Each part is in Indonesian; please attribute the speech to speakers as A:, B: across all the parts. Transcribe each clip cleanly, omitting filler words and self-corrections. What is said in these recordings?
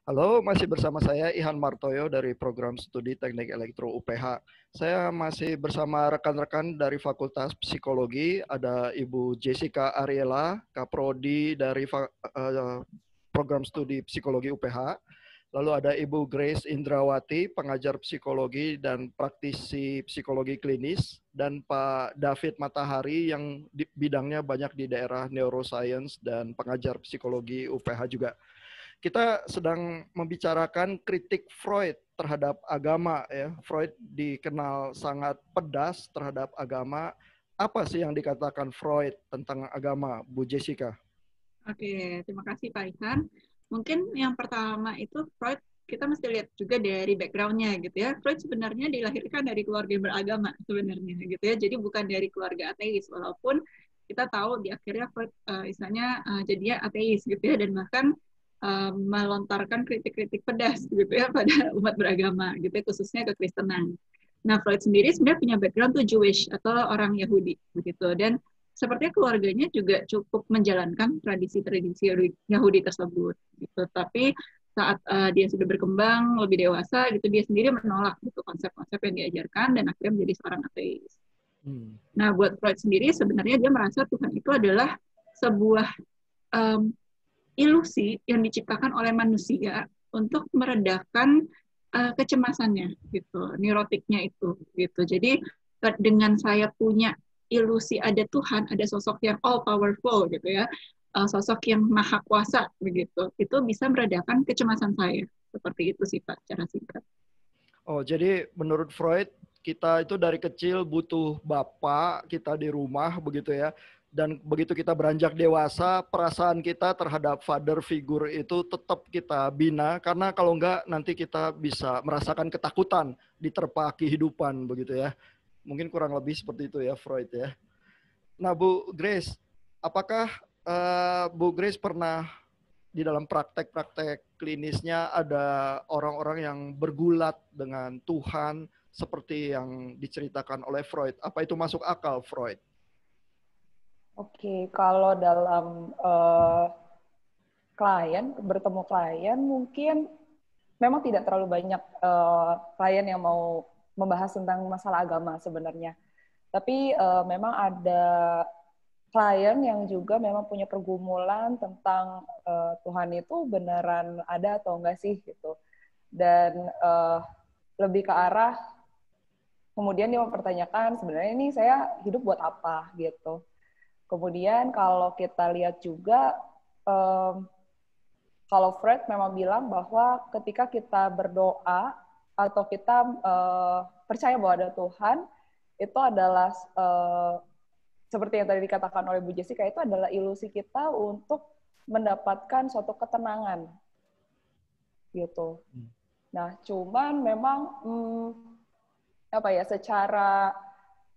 A: Halo, masih bersama saya Ihan Martoyo dari Program Studi Teknik Elektro UPH. Saya masih bersama rekan-rekan dari Fakultas Psikologi, ada Ibu Jessica Ariela, Kaprodi dari Program Studi Psikologi UPH. Lalu ada Ibu Grace Indrawati, pengajar psikologi dan praktisi psikologi klinis, dan Pak David Matahari yang bidangnya banyak di daerah neuroscience dan pengajar psikologi UPH juga. Kita sedang membicarakan kritik Freud terhadap agama ya. Freud dikenal sangat pedas terhadap agama. Apa sih yang dikatakan Freud tentang agama, Bu Jessica?
B: Oke, terima kasih Pak Ikan. Mungkin yang pertama itu Freud, kita mesti lihat juga dari background-nya gitu ya. Freud sebenarnya dilahirkan dari keluarga yang beragama sebenarnya gitu ya. Jadi bukan dari keluarga ateis, walaupun kita tahu di akhirnya Freud istilahnya jadinya ateis gitu ya, dan bahkan melontarkan kritik-kritik pedas gitu ya pada umat beragama gitu ya, khususnya kekristenan. Nah, Freud sendiri sebenarnya punya background tuh Jewish atau orang Yahudi begitu, dan sepertinya keluarganya juga cukup menjalankan tradisi-tradisi Yahudi tersebut gitu. Tapi saat dia sudah berkembang lebih dewasa gitu, dia sendiri menolak gitu konsep-konsep yang diajarkan dan akhirnya menjadi seorang ateis. Nah, buat Freud sendiri sebenarnya dia merasa Tuhan itu adalah sebuah um, ilusi yang diciptakan oleh manusia untuk meredakan kecemasannya gitu, neurotiknya itu gitu. Jadi dengan saya punya ilusi ada Tuhan, ada sosok yang all powerful gitu ya, sosok yang maha kuasa begitu, itu bisa meredakan kecemasan saya. Seperti itu sih Pak, secara singkat.
A: Oh, jadi menurut Freud kita itu dari kecil butuh bapak kita di rumah begitu ya. Dan begitu kita beranjak dewasa, perasaan kita terhadap father figure itu tetap kita bina, karena kalau enggak nanti kita bisa merasakan ketakutan diterpa kehidupan begitu ya. Mungkin kurang lebih seperti itu ya Freud ya. Nah, Bu Grace, apakah Bu Grace pernah di dalam praktek-praktek klinisnya ada orang-orang yang bergulat dengan Tuhan seperti yang diceritakan oleh Freud? Apa itu masuk akal, Freud?
C: Oke, kalau dalam bertemu klien, mungkin memang tidak terlalu banyak klien yang mau membahas tentang masalah agama sebenarnya. Tapi memang ada klien yang juga memang punya pergumulan tentang Tuhan itu beneran ada atau enggak sih gitu. Dan lebih ke arah kemudian dia mempertanyakan sebenarnya ini saya hidup buat apa gitu. Kemudian kalau kita lihat juga kalau Freud memang bilang bahwa ketika kita berdoa atau kita percaya bahwa ada Tuhan, itu adalah seperti yang tadi dikatakan oleh Bu Jessica, itu adalah ilusi kita untuk mendapatkan suatu ketenangan gitu. Nah, cuman memang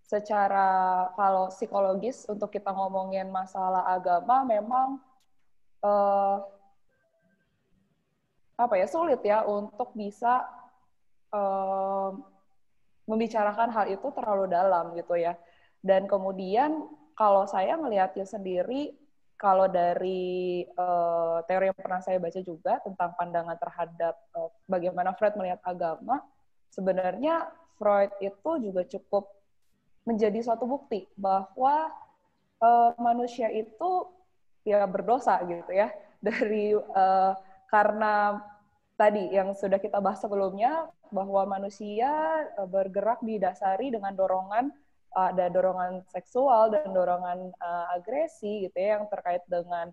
C: secara kalau psikologis untuk kita ngomongin masalah agama memang sulit ya untuk bisa membicarakan hal itu terlalu dalam gitu ya. Dan kemudian kalau saya melihatnya sendiri, kalau dari teori yang pernah saya baca juga tentang pandangan terhadap bagaimana Freud melihat agama, sebenarnya Freud itu juga cukup menjadi suatu bukti bahwa manusia itu ya berdosa gitu ya, dari karena tadi yang sudah kita bahas sebelumnya, bahwa manusia bergerak didasari dengan dorongan, ada dorongan seksual dan dorongan agresi gitu ya, yang terkait dengan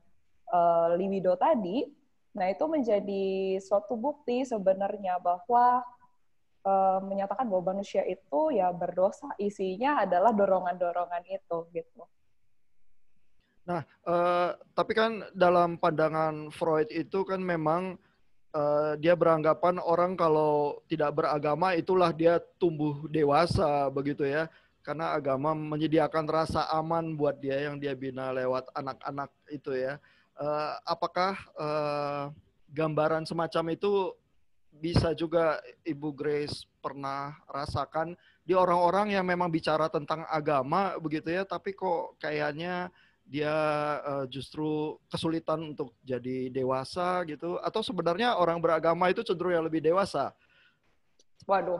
C: libido tadi. Nah, itu menjadi suatu bukti sebenarnya bahwa menyatakan bahwa manusia itu ya berdosa, isinya adalah dorongan-dorongan itu gitu.
A: Nah, tapi kan dalam pandangan Freud itu kan memang dia beranggapan orang kalau tidak beragama itulah dia tumbuh dewasa begitu ya. Karena agama menyediakan rasa aman buat dia yang dia bina lewat anak-anak itu ya. Apakah gambaran semacam itu bisa juga Ibu Grace pernah rasakan di orang-orang yang memang bicara tentang agama begitu ya, tapi kok kayaknya dia justru kesulitan untuk jadi dewasa gitu, atau sebenarnya orang beragama itu cenderung yang lebih dewasa?
C: Waduh,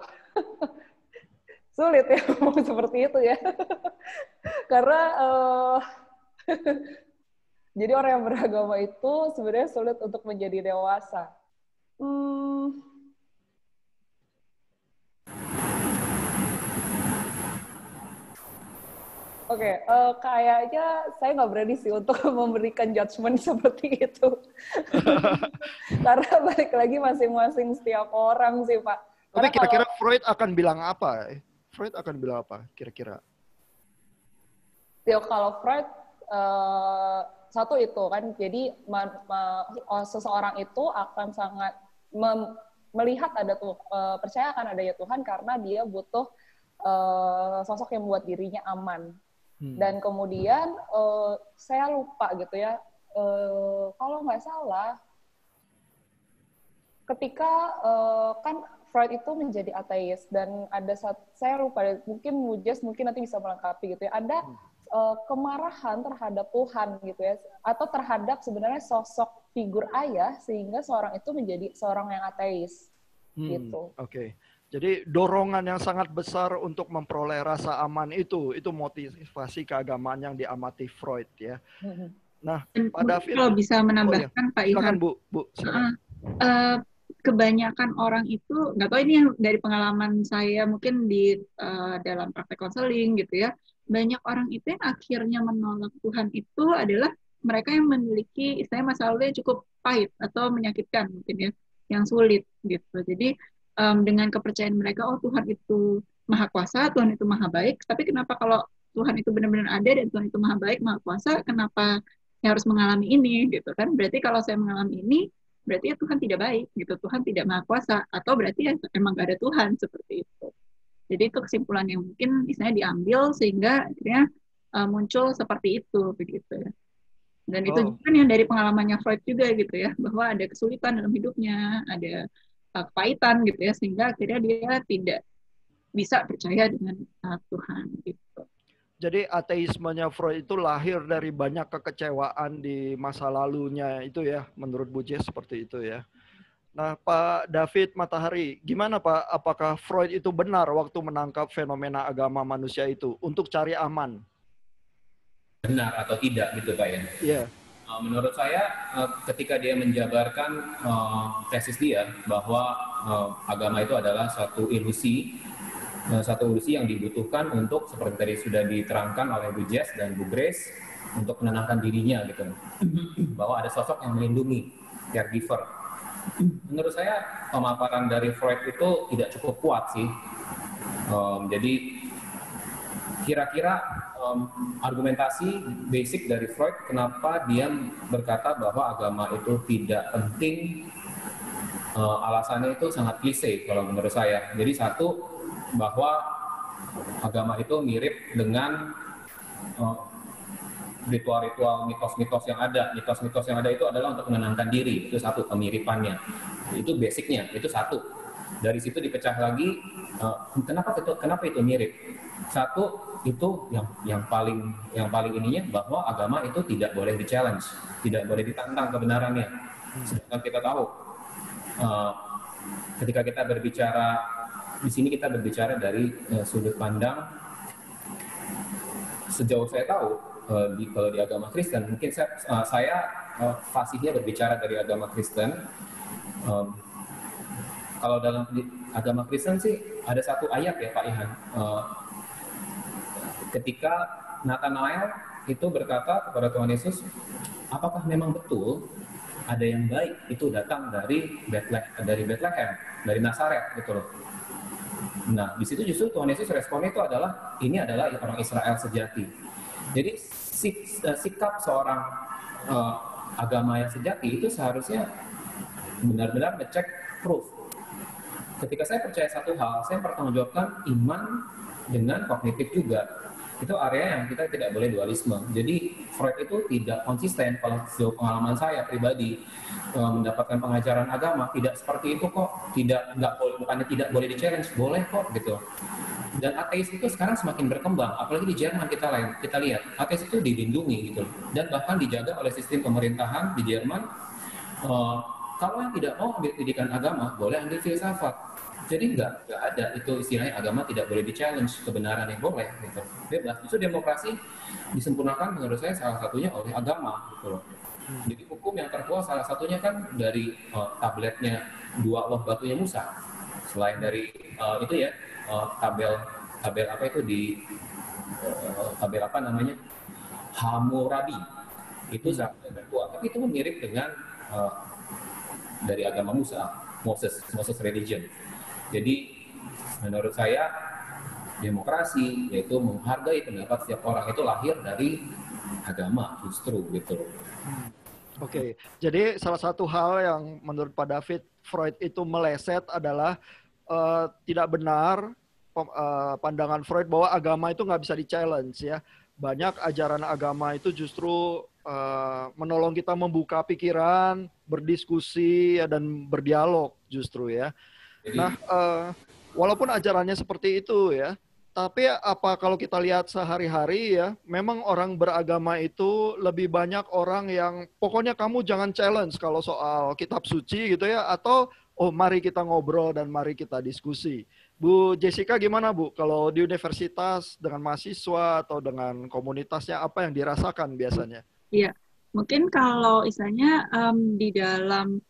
C: sulit ya ngomong seperti itu ya. Karena jadi orang yang beragama itu sebenarnya sulit untuk menjadi dewasa. Oke, kayaknya saya nggak berani sih untuk memberikan judgement seperti itu. Karena balik lagi masing-masing setiap orang sih, Pak.
A: Tapi
C: Karena
A: kira-kira Freud akan bilang apa? Freud akan bilang apa kira-kira?
C: Kalau Freud, satu itu kan, jadi seseorang itu akan sangat melihat ada percaya akan adanya Tuhan karena dia butuh sosok yang membuat dirinya aman. Dan kemudian saya lupa gitu ya, kalau nggak salah, ketika kan Freud itu menjadi ateis dan ada saya lupa, mungkin Mujes mungkin nanti bisa melengkapi gitu ya, ada kemarahan terhadap Tuhan gitu ya, atau terhadap sebenarnya sosok figur ayah sehingga seorang itu menjadi seorang yang ateis gitu.
A: Oke. Jadi dorongan yang sangat besar untuk memperoleh rasa aman itu motivasi keagamaan yang diamati Freud ya. Nah, Pak David,
B: kalau bisa menambahkan Pak Ihan,
A: silakan Bu, silakan.
B: Kebanyakan orang itu, nggak tahu ini yang dari pengalaman saya mungkin di dalam praktek konseling gitu ya, banyak orang itu yang akhirnya menolak Tuhan itu adalah mereka yang memiliki istilahnya masa lalu yang cukup pahit atau menyakitkan mungkin ya, yang sulit gitu. Jadi dengan kepercayaan mereka, oh Tuhan itu maha kuasa, Tuhan itu maha baik, tapi kenapa kalau Tuhan itu benar-benar ada dan Tuhan itu maha baik, maha kuasa, kenapa saya harus mengalami ini gitu kan? Berarti kalau saya mengalami ini, berarti ya Tuhan tidak baik gitu, Tuhan tidak maha kuasa, atau berarti ya emang gak ada Tuhan, seperti itu. Jadi itu kesimpulan yang mungkin istilahnya diambil sehingga akhirnya muncul seperti itu begitu ya. Dan itu juga yang dari pengalamannya Freud juga gitu ya, bahwa ada kesulitan dalam hidupnya, ada kepahitan gitu ya, sehingga akhirnya dia tidak bisa percaya dengan Tuhan gitu.
A: Jadi ateismenya Freud itu lahir dari banyak kekecewaan di masa lalunya itu ya, menurut Bu Jess seperti itu ya. Nah, Pak David Matahari, gimana Pak? Apakah Freud itu benar waktu menangkap fenomena agama manusia itu untuk cari aman?
D: Benar atau tidak gitu Pak ya?
A: Iya.
D: Menurut saya ketika dia menjabarkan tesis dia bahwa agama itu adalah satu ilusi yang dibutuhkan untuk seperti tadi sudah diterangkan oleh Bu Jess dan Bu Grace untuk menenangkan dirinya gitu, bahwa ada sosok yang melindungi, caregiver. Menurut saya pemaparan dari Freud itu tidak cukup kuat sih. Jadi kira-kira argumentasi basic dari Freud kenapa dia berkata bahwa agama itu tidak penting, alasannya itu sangat klise kalau menurut saya. Jadi satu, bahwa agama itu mirip dengan ritual-ritual, mitos-mitos yang ada. Mitos-mitos yang ada itu adalah untuk menenangkan diri, itu satu pemiripannya. Itu basicnya, itu satu. Dari situ dipecah lagi, kenapa itu mirip? Satu, itu yang paling ininya bahwa agama itu tidak boleh di-challenge, tidak boleh ditantang kebenarannya. Sedangkan kita tahu ketika kita berbicara di sini, kita berbicara dari sudut pandang, sejauh saya tahu kalau di agama Kristen, mungkin saya fasihnya berbicara dari agama Kristen. Kalau dalam agama Kristen sih ada satu ayat ya Pak Ihan, ketika Nathanael itu berkata kepada Tuhan Yesus, apakah memang betul ada yang baik itu datang dari Bethlehem, dari Nazaret gitu loh. Nah, di situ justru Tuhan Yesus responnya itu adalah, ini adalah orang Israel sejati. Jadi sikap seorang agama yang sejati itu seharusnya benar-benar ngecek proof. Ketika saya percaya satu hal, saya pertanggungjawabkan iman dengan kognitif juga. itu area yang kita tidak boleh dualisme. Jadi Freud itu tidak konsisten. Kalau sejauh pengalaman saya pribadi mendapatkan pengajaran agama tidak seperti itu kok. Nggak boleh, bukannya tidak boleh di challenge, boleh kok gitu. Dan ateis itu sekarang semakin berkembang, apalagi di Jerman kita lihat ateis itu dilindungi gitu, dan bahkan dijaga oleh sistem pemerintahan di Jerman. Kalau yang tidak mau ambil pendidikan agama boleh ambil filsafat. Jadi nggak ada itu istilahnya agama tidak boleh di-challenge, kebenaran yang boleh gitu. Bebas. Itu demokrasi disempurnakan menurut saya salah satunya oleh agama gitu loh. Jadi hukum yang terkuat salah satunya kan dari tabletnya dua loh batunya Musa. Selain dari itu ya tabel apa itu di tabel apa namanya Hammurabi itu sangat terkuat. Tapi itu mirip dengan dari agama Moses religion. Jadi menurut saya demokrasi yaitu menghargai pendapat setiap orang itu lahir dari agama justru gitu.
A: Oke, jadi salah satu hal yang menurut Pak David Freud itu meleset adalah tidak benar pandangan Freud bahwa agama itu nggak bisa di-challenge ya. Banyak ajaran agama itu justru menolong kita membuka pikiran, berdiskusi ya, dan berdialog justru ya. Jadi, nah, walaupun ajarannya seperti itu ya, tapi apa kalau kita lihat sehari-hari ya, memang orang beragama itu lebih banyak orang yang pokoknya kamu jangan challenge kalau soal kitab suci gitu ya, atau oh mari kita ngobrol dan mari kita diskusi. Bu Jessica gimana Bu, kalau di universitas dengan mahasiswa atau dengan komunitasnya apa yang dirasakan biasanya?
B: Iya, mungkin kalau istilahnya di dalam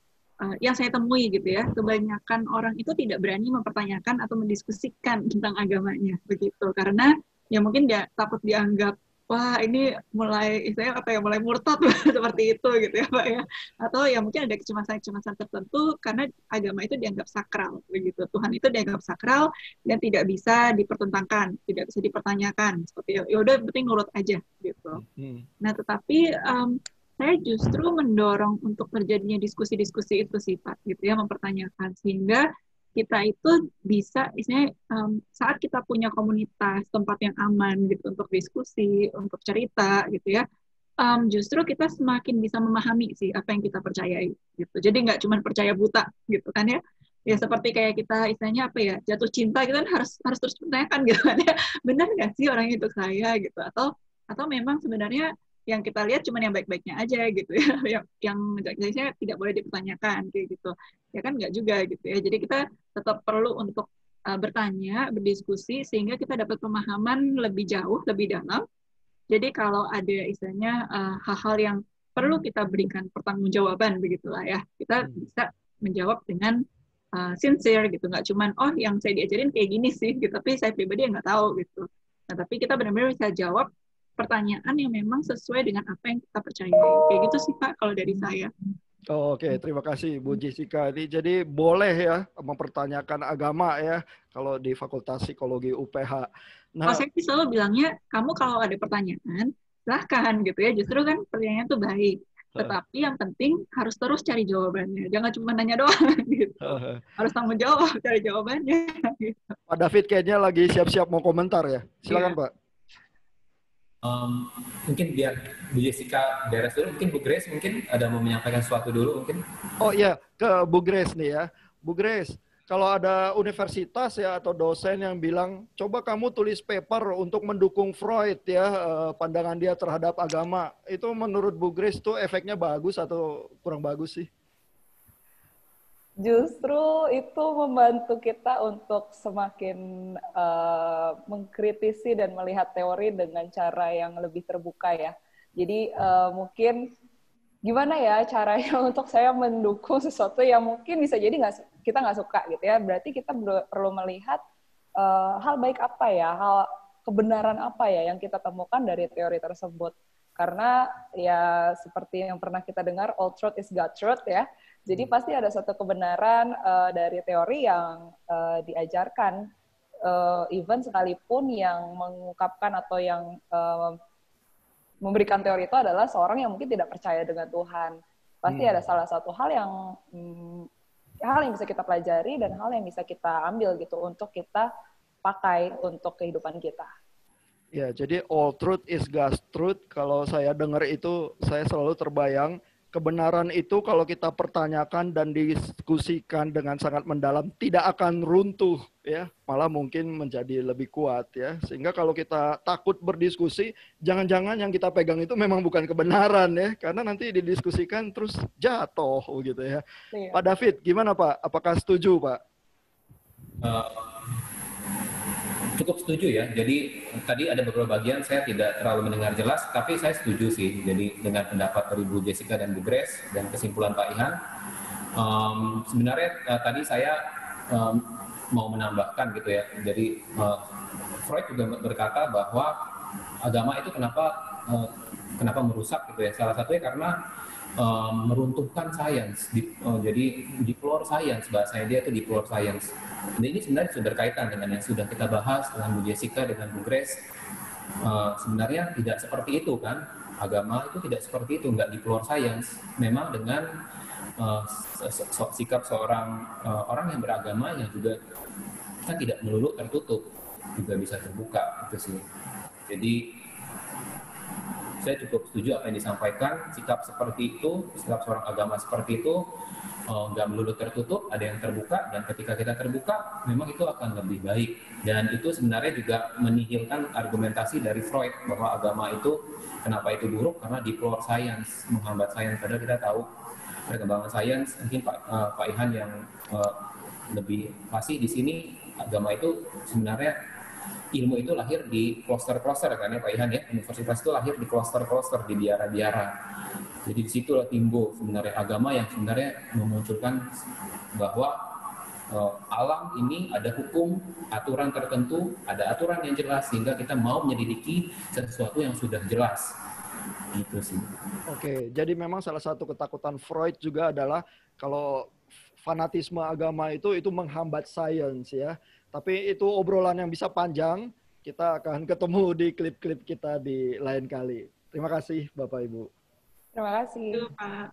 B: yang saya temui gitu ya, kebanyakan orang itu tidak berani mempertanyakan atau mendiskusikan tentang agamanya begitu, karena ya mungkin dia takut dianggap wah ini mulai istilahnya apa ya, mulai murtad seperti itu gitu ya Pak ya, atau ya mungkin ada kecemasan tertentu karena agama itu dianggap sakral begitu, Tuhan itu dianggap sakral dan tidak bisa dipertentangkan, tidak bisa dipertanyakan, seperti ya udah penting nurut aja gitu. Nah tetapi saya justru mendorong untuk terjadinya diskusi-diskusi itu sih Pak, gitu ya, mempertanyakan sehingga kita itu bisa, istilahnya saat kita punya komunitas, tempat yang aman gitu untuk diskusi, untuk cerita gitu ya, justru kita semakin bisa memahami sih apa yang kita percayai gitu. Jadi nggak cuma percaya buta gitu kan ya. Ya seperti kayak kita istilahnya apa ya, jatuh cinta gitu kan harus terus pertanyakan gitu kan ya. Benar nggak sih orang itu saya gitu, atau memang sebenarnya yang kita lihat cuma yang baik-baiknya aja gitu ya, yang jelek-jeleknya tidak boleh dipertanyakan kayak gitu ya kan, nggak juga gitu ya. Jadi kita tetap perlu untuk bertanya, berdiskusi sehingga kita dapat pemahaman lebih jauh, lebih dalam. Jadi kalau ada istilahnya hal-hal yang perlu kita berikan pertanggungjawaban begitulah ya, kita bisa menjawab dengan sincere gitu, nggak cuman oh yang saya diajarin kayak gini sih gitu, tapi saya pribadi nggak tahu gitu. Nah tapi kita benar-benar bisa jawab pertanyaan yang memang sesuai dengan apa yang kita percayai. Kayak gitu sih Pak kalau dari saya.
A: Oh, Oke, terima kasih Bu Jessica. Jadi boleh ya mempertanyakan agama ya kalau di Fakultas Psikologi UPH.
B: Kalau saya selalu bilangnya, kamu kalau ada pertanyaan, silahkan gitu ya. Justru kan pertanyaan itu baik. Tetapi yang penting harus terus cari jawabannya. Jangan cuma nanya doang gitu. Harus tanggung jawab cari jawabannya. Gitu.
A: Pak David kayaknya lagi siap-siap mau komentar ya. Silakan Pak.
D: Mungkin biar Bu Jessica beres dulu, mungkin Bu Grace mungkin ada mau menyampaikan sesuatu dulu mungkin.
A: Oh iya, ke Bu Grace nih ya. Bu Grace, kalau ada universitas ya atau dosen yang bilang, coba kamu tulis paper untuk mendukung Freud ya, pandangan dia terhadap agama, itu menurut Bu Grace tuh efeknya bagus atau kurang bagus sih?
C: Justru itu membantu kita untuk semakin mengkritisi dan melihat teori dengan cara yang lebih terbuka ya. Jadi mungkin gimana ya caranya untuk saya mendukung sesuatu yang mungkin bisa jadi kita nggak suka gitu ya. Berarti kita perlu melihat hal baik apa ya, hal kebenaran apa ya yang kita temukan dari teori tersebut. Karena ya seperti yang pernah kita dengar, all truth is God truth ya. Jadi pasti ada satu kebenaran dari teori yang diajarkan, even sekalipun yang mengungkapkan atau yang memberikan teori itu adalah seorang yang mungkin tidak percaya dengan Tuhan. Pasti ada salah satu hal yang bisa kita pelajari dan hal yang bisa kita ambil gitu untuk kita pakai untuk kehidupan kita.
A: Ya, jadi all truth is God's truth. Kalau saya dengar itu, saya selalu terbayang kebenaran itu kalau kita pertanyakan dan diskusikan dengan sangat mendalam tidak akan runtuh ya, malah mungkin menjadi lebih kuat ya. Sehingga kalau kita takut berdiskusi, jangan-jangan yang kita pegang itu memang bukan kebenaran ya, karena nanti didiskusikan terus jatuh gitu ya.
C: Iya.
A: Pak David, gimana Pak? Apakah setuju Pak?
D: Cukup setuju ya. Jadi tadi ada beberapa bagian saya tidak terlalu mendengar jelas, tapi saya setuju sih. Jadi dengan pendapat dari Bu Jessica dan Bu Grace dan kesimpulan Pak Ihan, sebenarnya tadi saya mau menambahkan gitu ya. Jadi Freud juga berkata bahwa agama itu kenapa merusak gitu ya. Salah satunya karena meruntuhkan sains, jadi deplore science, bahasanya dia itu deplore science. Dan ini sebenarnya sudah berkaitan dengan yang sudah kita bahas dengan Bu Jessica, dengan Bu Grace. Sebenarnya tidak seperti itu kan, agama itu tidak seperti itu, nggak deplore science. Memang dengan sikap seorang orang yang beragama yang juga kan tidak melulu tertutup, juga bisa terbuka, itu sih. Jadi saya cukup setuju apa yang disampaikan, sikap seperti itu, sikap seorang agama seperti itu nggak melulu tertutup, ada yang terbuka, dan ketika kita terbuka, memang itu akan lebih baik. Dan itu sebenarnya juga menihilkan argumentasi dari Freud bahwa agama itu kenapa itu buruk, karena deplore science, menghambat sains. Padahal kita tahu perkembangan sains, mungkin Pak Ihan yang lebih fasih di sini, agama itu sebenarnya ilmu itu lahir di kloster-kloster kan ya Pak Ihan ya, universitas itu lahir di kloster-kloster, di biara-biara. Jadi disitulah timbul sebenarnya agama yang sebenarnya memunculkan bahwa alam ini ada hukum, aturan tertentu, ada aturan yang jelas sehingga kita mau menyelidiki sesuatu yang sudah jelas. Gitu sih.
A: Oke, jadi memang salah satu ketakutan Freud juga adalah kalau fanatisme agama itu menghambat sains ya. Tapi itu obrolan yang bisa panjang. Kita akan ketemu di klip-klip kita di lain kali. Terima kasih Bapak Ibu.
C: Terima kasih.
B: Itu Pak.